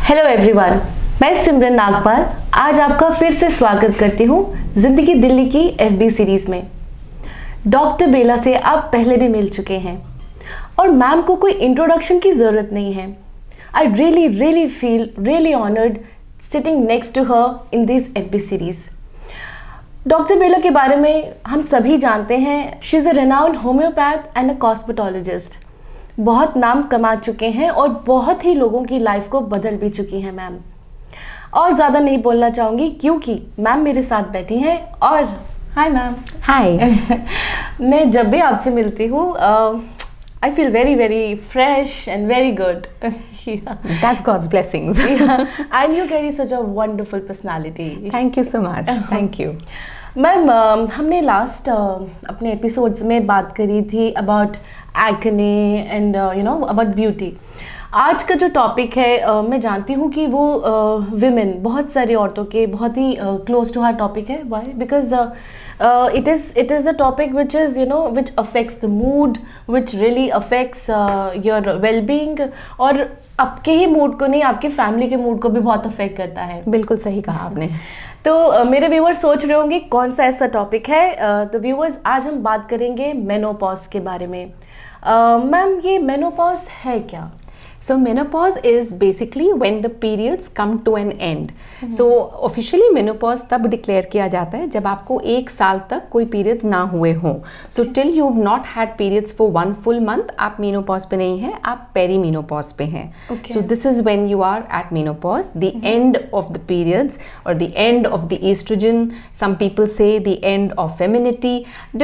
Hello everyone, मैं सिमरन नागपाल आज आपका फिर से स्वागत करती हूँ जिंदगी दिल्ली की एफबी सीरीज में। डॉक्टर बेला से आप पहले भी मिल चुके हैं और मैम को कोई इंट्रोडक्शन की ज़रूरत नहीं है। I really feel really honoured sitting next to her in this FB series. Doctor Bela के बारे में हम सभी जानते हैं, she is a renowned homeopath and a cosmetologist. बहुत नाम कमा चुके हैं और बहुत ही लोगों की लाइफ को बदल भी चुकी हैं मैम। और ज़्यादा नहीं बोलना चाहूँगी क्योंकि मैम मेरे साथ बैठी हैं। और हाय मैम। हाय। मैं जब भी आपसे मिलती हूँ I feel very fresh and very good. That's God's blessings. And you carry such a wonderful personality. Thank you so much. Thank you. Ma'am हमने लास्ट अपने एपिसोड्स में बात करी थी about acne and about beauty. आज का जो topic है मैं जानती हूँ कि वो विमेन बहुत सारी औरतों के बहुत ही क्लोज टू हार्ट टॉपिक है। Why? Because it is a topic which is which affects the mood, which really affects your well-being और आपके ही मूड को नहीं, आपके फैमिली के मूड को भी बहुत अफेक्ट करता है। बिल्कुल सही कहा आपने। तो मेरे व्यूअर्स सोच रहे होंगे कौन सा ऐसा टॉपिक है। तो व्यूअर्स, आज हम बात करेंगे मेनोपॉज के बारे में। मैम, ये मेनोपॉज है क्या? So menopause is basically when the periods come to an end. So officially menopause तब declare किया जाता है जब आपको 1 साल तक कोई periods ना हुए हों. So till you've not had periods for 1 full month, आप menopause पे नहीं हैं, आप perimenopause पे हैं. Okay. So this is when you are at menopause, the end of the periods or the end of the estrogen. Some people say the end of femininity.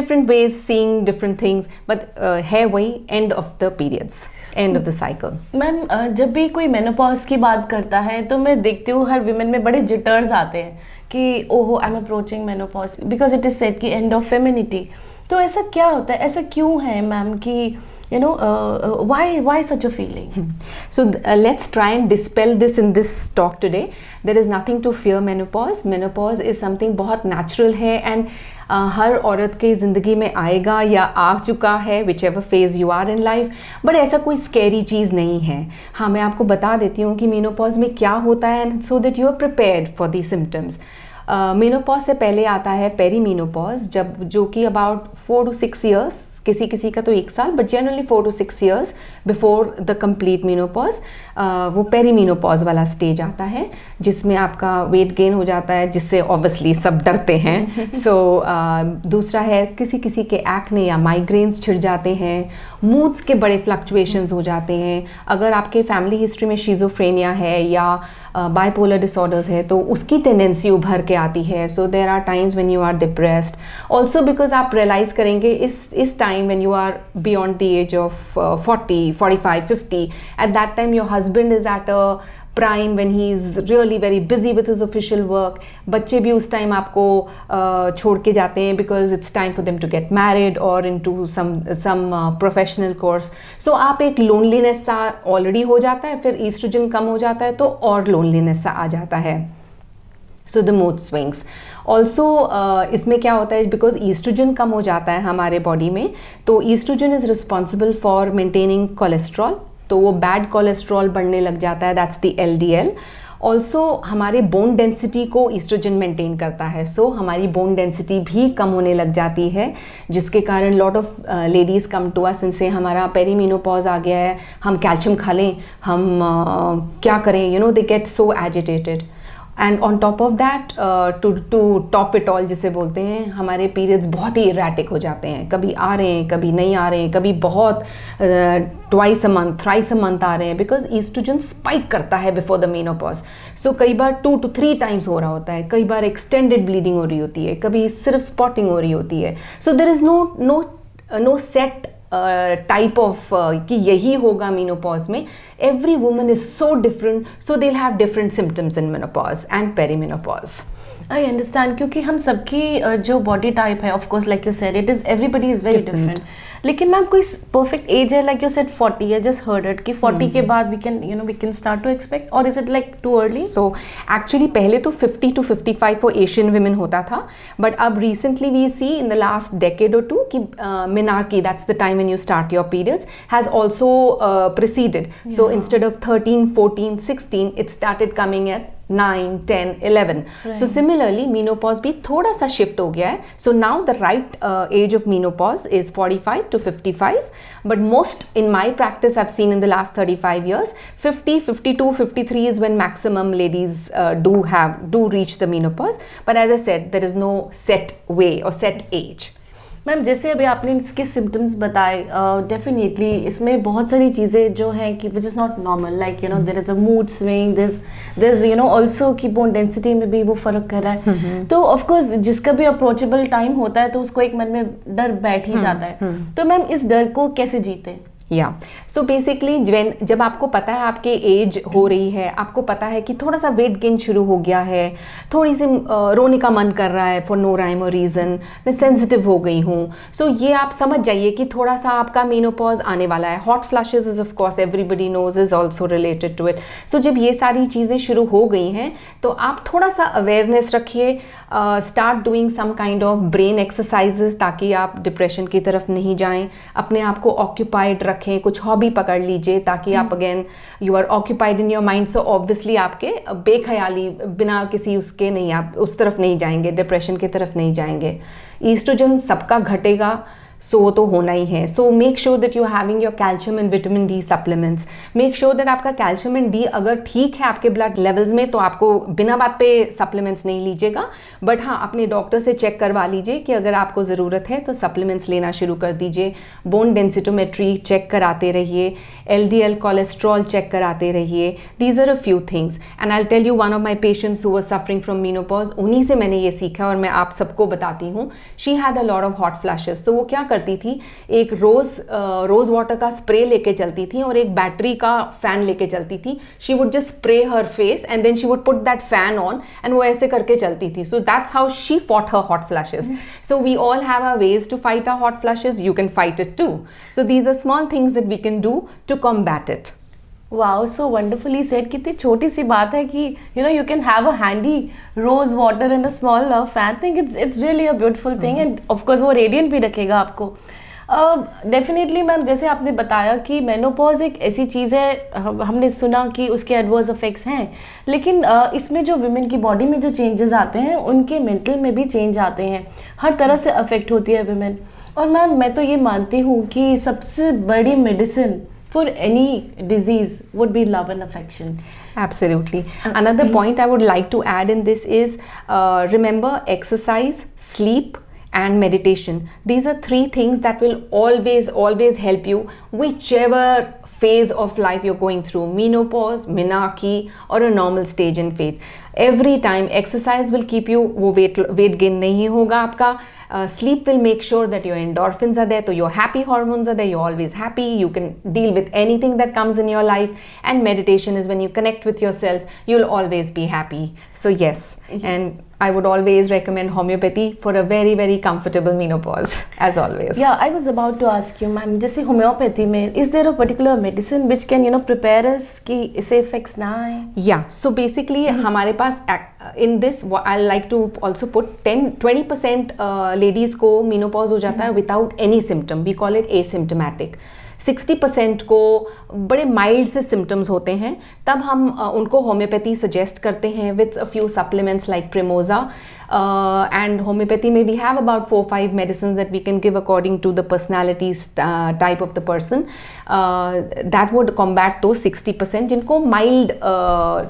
Different ways seeing different things, but है वही end of the periods. End of the cycle. Ma'am, जब भी कोई menopause की बात करता है तो मैं देखती हूँ हर विमेन में बड़े जिटर्स आते हैं कि ओहो I am approaching menopause because it is said कि एंड ऑफ फेमिनिटी। तो ऐसा क्या होता है, ऐसा क्यों है मैम कि why such a feeling? So let's try and dispel this in this talk today. There is nothing to fear menopause. Menopause is something बहुत natural है and हर औरत के ज़िंदगी में आएगा या आ चुका है, whichever phase you are in life. But ऐसा कोई स्कैरी चीज़ नहीं है। हाँ, मैं आपको बता देती हूँ कि मेनोपॉज में क्या होता है and so that you are prepared for the symptoms. Menopause से पहले आता है पेरीमेनोपॉज, जो कि अबाउट 4 to 6 ईयर्स, किसी का तो 1 साल, but generally 4 to 6 years before the complete menopause वो पेरीमेनोपॉज वाला स्टेज आता है जिसमें आपका वेट गेन हो जाता है, जिससे ऑब्वियसली सब डरते हैं। सो दूसरा है किसी के एक्ने या माइग्रेन्स छिड़ जाते हैं, मूड्स के बड़े फ्लक्चुएशंस हो जाते हैं। अगर आपके फैमिली हिस्ट्री में शिज़ोफ्रेनिया है या बाइपोलर डिसऑर्डर्स है तो उसकी टेंडेंसी उभर के आती है। So there are times when you are depressed also, because आप रियलाइज़ करेंगे इस time when you are beyond the age of 40, 45, 50, at that time your husband is at a prime when he is really very busy with his official work. बच्चे भी उस time आपको छोड़ के जाते हैं because it's time for them to get married or into some professional course. So आप एक loneliness सा already हो जाता है, फिर estrogen कम हो जाता है तो और loneliness सा आ जाता है. So the mood swings. Also इसमें क्या होता है, बिकॉज ईस्ट्रोजन कम हो जाता है हमारे बॉडी में, तो oestrogen is responsible for maintaining cholesterol, तो वो बैड कोलेस्ट्रॉल बढ़ने लग जाता है, दैट्स द LDL. ऑल्सो हमारे बोन डेंसिटी को ईस्ट्रोजन मेंटेन करता है, सो हमारी बोन डेंसिटी भी कम होने लग जाती है, जिसके कारण lot of ladies come to us इनसे हमारा पेरीमेनोपॉज आ गया है, हम कैल्शियम खा लें, हम क्या करें, they get so agitated. And on top of that to top it all जिसे बोलते हैं, हमारे पीरियड्स बहुत ही इरेटिक हो जाते हैं, कभी आ रहे हैं कभी नहीं आ रहे हैं, कभी बहुत twice a month, thrice a month आ रहे हैं, बिकॉज ईस्ट्रोजन स्पाइक करता है बिफोर द मेनोपॉज. सो कई बार 2 to 3 टाइम्स हो रहा होता है, कई बार एक्सटेंडेड ब्लीडिंग हो रही होती है, कभी सिर्फ स्पॉटिंग हो रही होती है. So there is no set type of कि यही होगा मेनोपॉज में. Every woman is so different, so they have different symptoms in menopause and perimenopause. I understand, क्योंकि हम सबकी जो बॉडी टाइप है, of course like you said, it is everybody is very different. लेकिन मैम कोई perfect age है, like you said 40, I just heard it कि 40 के बाद we can start to expect, और is it like too early? So actually पहले तो 50 to 55 for Asian women होता था, बट अब recently we see in the last decade और टू कि menarche, that's the time when you start your periods, has also preceded. So instead of 13, 14, 16, it started coming at 9, 10, 11. So similarly, menopause भी थोड़ा सा shift हो गया है. So now the right age of menopause is 45 to 55. But most in my practice I've seen in the last 35 years, 50, 52, 53 is when maximum ladies do reach the menopause. But as I said, there is no set way or set age. Ma'am जैसे अभी आपने इसके symptoms बताए, definitely इसमें बहुत सारी चीज़ें जो हैं कि which is not normal, like you know there is a mood swing, there is you know also कि बोन डेंसिटी में भी वो फ़र्क कर रहा है. तो ऑफकोर्स जिसका भी अप्रोचेबल टाइम होता है तो उसको एक मन में डर बैठ ही जाता है. तो मैम इस डर को कैसे जीते? या सो बेसिकली जब आपको पता है आपके एज हो रही है, आपको पता है कि थोड़ा सा वेट गेन शुरू हो गया है, थोड़ी सी रोने का मन कर रहा है फॉर नो राइम और रीज़न, मैं सेंसिटिव हो गई हूँ, सो ये आप समझ जाइए कि थोड़ा सा आपका मेनोपॉज आने वाला है. Hot flashes is of course everybody knows is also related to it. So जब ये सारी चीज़ें शुरू हो गई हैं तो आप थोड़ा सा अवेयरनेस रखिए, start doing some kind of brain exercises ताकि आप डिप्रेशन की तरफ नहीं जाएं. अपने आप को ऑक्यूपाइड रखें, कुछ हॉबी पकड़ लीजिए ताकि आप again you are occupied in your mind. So obviously आपके बेख्याली बिना किसी उसके नहीं, आप उस तरफ नहीं जाएंगे, डिप्रेशन की तरफ नहीं जाएंगे. ईस्ट्रोजन सबका घटेगा, सो वो तो होना ही है. So make sure that you are having your calcium and vitamin D supplements. Make sure that आपका कैल्शियम एंड डी अगर ठीक है आपके ब्लड लेवल्स में तो आपको बिना बात पे सप्लीमेंट्स नहीं लीजिएगा, बट हाँ अपने डॉक्टर से चेक करवा लीजिए कि अगर आपको ज़रूरत है तो सप्लीमेंट्स लेना शुरू कर दीजिए. बोन डेंसिटोमेट्री चेक कराते रहिए, LDL कोलेस्ट्रॉल चेक कराते रहिए. These are a few things and I tell you one of my patients who was suffering from menopause, उन्हीं से मैंने ये सीखा और मैं आप सबको बताती हूँ. She had a lot of hot flashes. तो वो क्या करती थी, एक रोज वाटर का स्प्रे लेके चलती थी और एक बैटरी का फैन लेके चलती थी. She would just spray her face and then she would put that fan on and वो ऐसे करके चलती थी. So that's how she fought her hot flashes. So we all have a ways to fight our hot flashes. You can fight it too. So these are small things that we can do to combat it. Wow, so wonderfully said. कितनी छोटी सी बात है कि you know you can have a handy rose water and a small fan. Think it's really a beautiful thing and of course वो radiant भी रखेगा आपको. डेफिनेटली मैम जैसे आपने बताया कि मेनोपॉज एक ऐसी चीज़ है, हमने सुना कि उसके एडवर्स इफेक्ट्स हैं, लेकिन इसमें जो विमेन की बॉडी में जो चेंजेस आते हैं उनके मेंटल में भी चेंज आते हैं. हर तरह से अफेक्ट होती है विमेन. और मैम मैं तो ये मानती हूँ कि सबसे बड़ी medicine for any disease would be love and affection. Absolutely. Another point I would like to add in this is remember exercise, sleep and meditation. These are three things that will always help you whichever phase of life you're going through, menopause, menarche or a normal stage in phase. Every time exercise will keep you, वो weight gain नहीं होगा आपका. Sleep will make sure that your endorphins are there, so your happy hormones are there, you're always happy, you can deal with anything that comes in your life. And meditation is when you connect with yourself, you'll always be happy. So yes, and I would always recommend homeopathy for a very very comfortable menopause as always. Yeah, I was about to ask you ma'am, जैसे homeopathy में is there a particular medicine which can you know prepare us कि इसे effects ना आए? Yeah, so basically हमारे पास in this I like to also put 10-20% ladies को menopause हो जाता है without any symptom. We call it asymptomatic. 60% को बड़े माइल्ड से सिम्टम्स होते हैं, तब हम उनको होम्योपैथी सजेस्ट करते हैं with a few supplements like primrose. And homeopathy may we have about 4-5 medicines that we can give according to the personality type of the person that would combat those 60% जिनको mild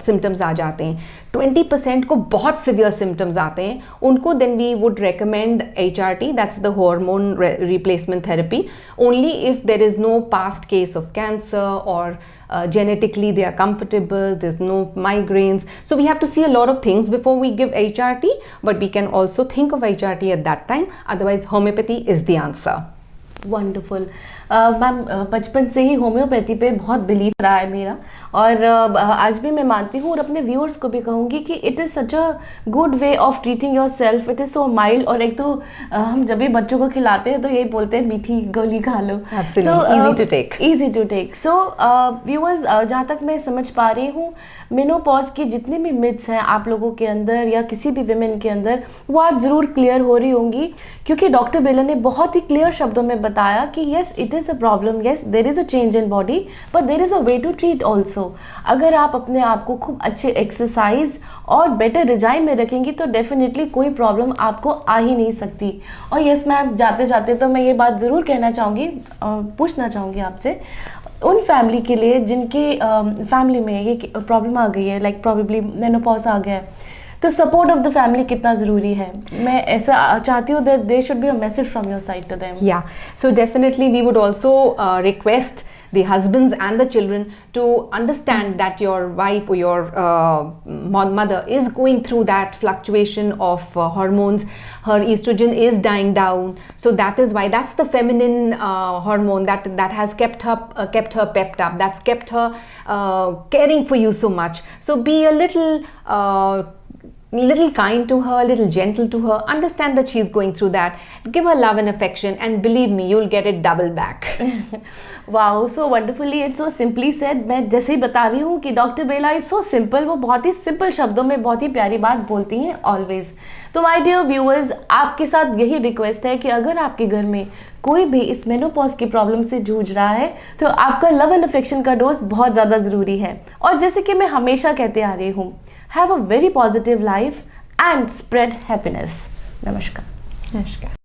symptoms आ जाते हैं. 20% को बहुत severe symptoms आते हैं, उनको then we would recommend HRT, that's the hormone replacement therapy, only if there is no past case of cancer or genetically they are comfortable, there's no migraines. So we have to see a lot of things before we give HRT, but we can also think of HRT at that time. Otherwise homeopathy is the answer. Wonderful. Ma'am बचपन से ही homeopathy पे बहुत believe रहा है मेरा, और आज भी मैं मानती हूँ और अपने व्यूअर्स को भी कहूँगी कि it is such a good way of treating your self. It is so mild. और एक तो हम जब भी बच्चों को खिलाते हैं तो यही बोलते हैं मीठी गोली खा लो। Absolutely, easy to take. Easy to take. So viewers, जहाँ तक मैं समझ पा रही हूँ, मेनोपॉज की जितने भी मिथ्स हैं आप लोगों के अंदर या किसी भी विमेन के अंदर, वो आज ज़रूर क्लियर हो रही होंगी, क्योंकि डॉक्टर बेला ने बहुत ही क्लियर शब्दों में बताया कि yes it is a problem, yes there is a change in body, but there is a way to treat also. अगर आप अपने आप को खूब अच्छे एक्सरसाइज और बेटर रिजाइन में रखेंगी तो डेफिनेटली कोई प्रॉब्लम आपको आ ही नहीं सकती। और येस मैम, जाते जाते तो मैं ये बात ज़रूर कहना चाहूँगी, पूछना चाहूँगी आपसे, उन फैमिली के लिए जिनके फैमिली में ये प्रॉब्लम आ गई है, लाइक प्रॉबेबली मेनोपॉज आ गया है, तो सपोर्ट ऑफ द फैमिली कितना ज़रूरी है? मैं ऐसा चाहती हूँ that there should be a message from your side to them. Yeah, so definitely we would also request the husbands and the children to understand that your wife or your mother is going through that fluctuation of hormones. Her estrogen is dying down, so that is why that's the feminine hormone that has kept her pepped up, that's kept her caring for you so much. So be a little kind to her, little gentle to her, understand that she's going through that, give her love and affection, and believe me, you'll get it double back. Wow, so wonderfully, it's so simply said. मैं जैसे ही बता रही हूँ कि doctor Bela is so simple, वो बहुत ही simple शब्दों में बहुत ही प्यारी बात बोलती हैं ऑलवेज। तो माय डियर व्यूअर्स, आपके साथ यही रिक्वेस्ट है कि अगर आपके घर में कोई भी इस मेनोपॉज की प्रॉब्लम से जूझ रहा है तो आपका लव एंड अफेक्शन का डोज बहुत ज़्यादा ज़रूरी है। और जैसे कि मैं हमेशा कहते आ रही हूँ, have a very positive life and spread happiness. नमस्कार। Namaskar.